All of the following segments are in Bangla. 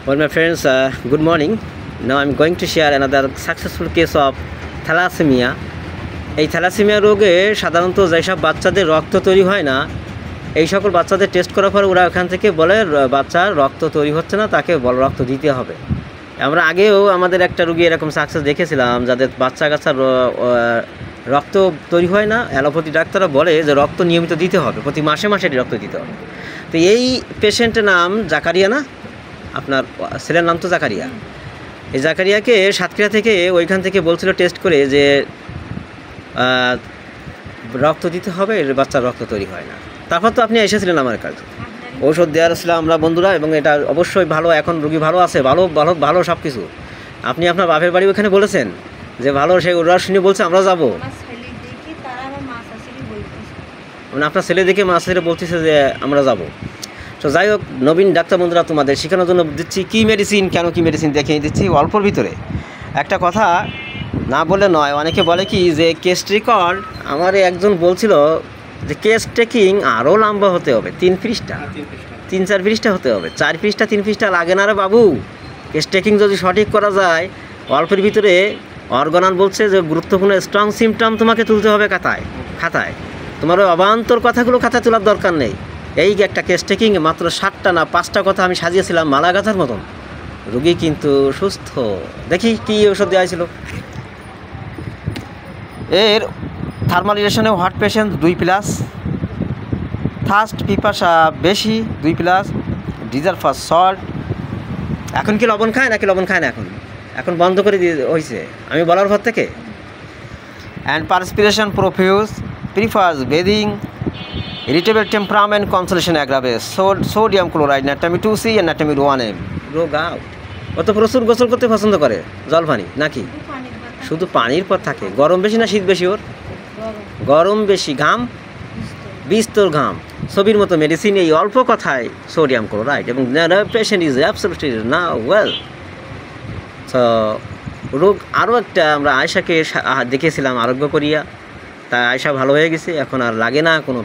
Well, my friends, good morning. Now I'm going to share another successful case of thalassemia. এই থ্যালাসেমিয়া রোগে সাধারণত যেসব বাচ্চাদের রক্ত তৈরি হয় না, এই সকল বাচ্চাদের টেস্ট করার পর ওরা ওখান থেকে বলে বাচ্চার রক্ত তৈরি হচ্ছে না, তাকে রক্ত দিতে হবে। আমরা আগেও আমাদের একটা রোগী এরকম সাকসেস দেখেছিলাম, যাদের বাচ্চা কাচ্চার রক্ত তৈরি হয় না, অ্যালোপ্যাথি ডাক্তাররা বলে যে রক্ত নিয়মিত দিতে হবে, প্রতি মাসে মাসে রক্ত দিতে হবে। তো এই পেশেন্টের নাম জাকারিয়া, না আপনার ছেলের নাম তো জাকারিয়া। এই জাকারিয়াকে সাতক্ষীরা থেকে ওইখান থেকে বলছিল টেস্ট করে যে রক্ত দিতে হবে, এর বাচ্চার রক্ত তৈরি হয় না। তারপর তো আপনি এসেছিলেন আমার কাছে, ঔষধ দেওয়ার ছিল আমরা বন্ধুরা, এবং এটা অবশ্যই ভালো, এখন রোগী ভালো আছে, ভালো ভালো ভালো সব কিছু। আপনি আপনার বাপের বাড়ি ওখানে বলেছেন যে ভালো, সেই ওরা শুনে বলছে আমরা যাবো, মানে আপনার ছেলে দেখে মা ছেলে বলতেছে যে আমরা যাব। তো যাই হোক, নবীন ডাক্তার বন্ধুরা তোমাদের শেখানোর জন্য দিচ্ছি কী মেডিসিন, কেন কী মেডিসিন দেখিয়ে দিচ্ছি অল্পর ভিতরে। একটা কথা না বলে নয়, অনেকে বলে কি যে কেস রেকর্ড, আমার একজন বলছিল যে কেস টেকিং আরও লম্বা হতে হবে, 3 পৃষ্ঠা 3-4 পৃষ্ঠা হতে হবে, 4 পৃষ্ঠা 3 পৃষ্ঠা লাগে না রে বাবু। কেস টেকিং যদি সঠিক করা যায়, অল্পের ভিতরে অর্গানাল বলছে যে গুরুত্বপূর্ণ স্ট্রং সিমটম তোমাকে তুলতে হবে খাতায়। তোমার ওই অবান্তর কথাগুলো খাতায় তোলার দরকার নেই। এই একটা কেস টেকিং মাত্র 7টা না 5টা কথা আমি সাজিয়েছিলাম মালা গাথার মতন, রোগী কিন্তু সুস্থ। দেখি কী ওষুধ দেওয়া হয়েছিল। এর থার্মালাইজেশনে হট পেশেন্ট 2+, থার্স্ট পিপাসা বেশি 2+, ডিজার ফর সল্ট। এখন কি লবণ খায় নাকি লবণ খায় না? এখন বন্ধ করে দিয়ে হয়েছে আমি বলার পর থেকে। And perspiration profuse, prefers bathing, irritable temperament, consolation aggravates, sodium chloride, নাটামি 2C আর নাটামি 1M। রোগ আউট। ও তো প্রচুর গোসল করতে পছন্দ করে, জল পানি নাকি শুধু পানির পর থাকে? গরম বেশি না শীত বেশি ওর? গরম বেশি, ঘাম বিস্তর ঘাম। ছবির মতো মেডিসিন, এই অল্প কথায় সোডিয়াম ক্লোরাইড, এবং পেশেন্ট ইজ অ্যাবসলিউটলি না ওয়েল। তো রোগ আরও একটা, আমরা আয়শাকে দেখেছিলাম আরোগ্য করিয়া, তা আয়শা ভালো হয়ে গেছে, এখন আর লাগে না কোনো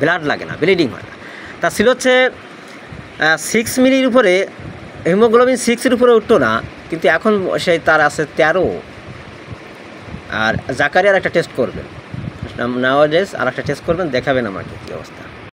ব্লাড লাগে না, ব্লিডিং হয় না। তা ছিল হচ্ছে 6 মিলির উপরে, হিমোগ্লোবিন 6-এর উপরে উঠতো না, কিন্তু এখন সেই তার আছে 13। আর জাকারিয়ার একটা টেস্ট করবেন নাওয়াডেজ, আর একটা টেস্ট করবেন, দেখাবেন আমাকে কী অবস্থা।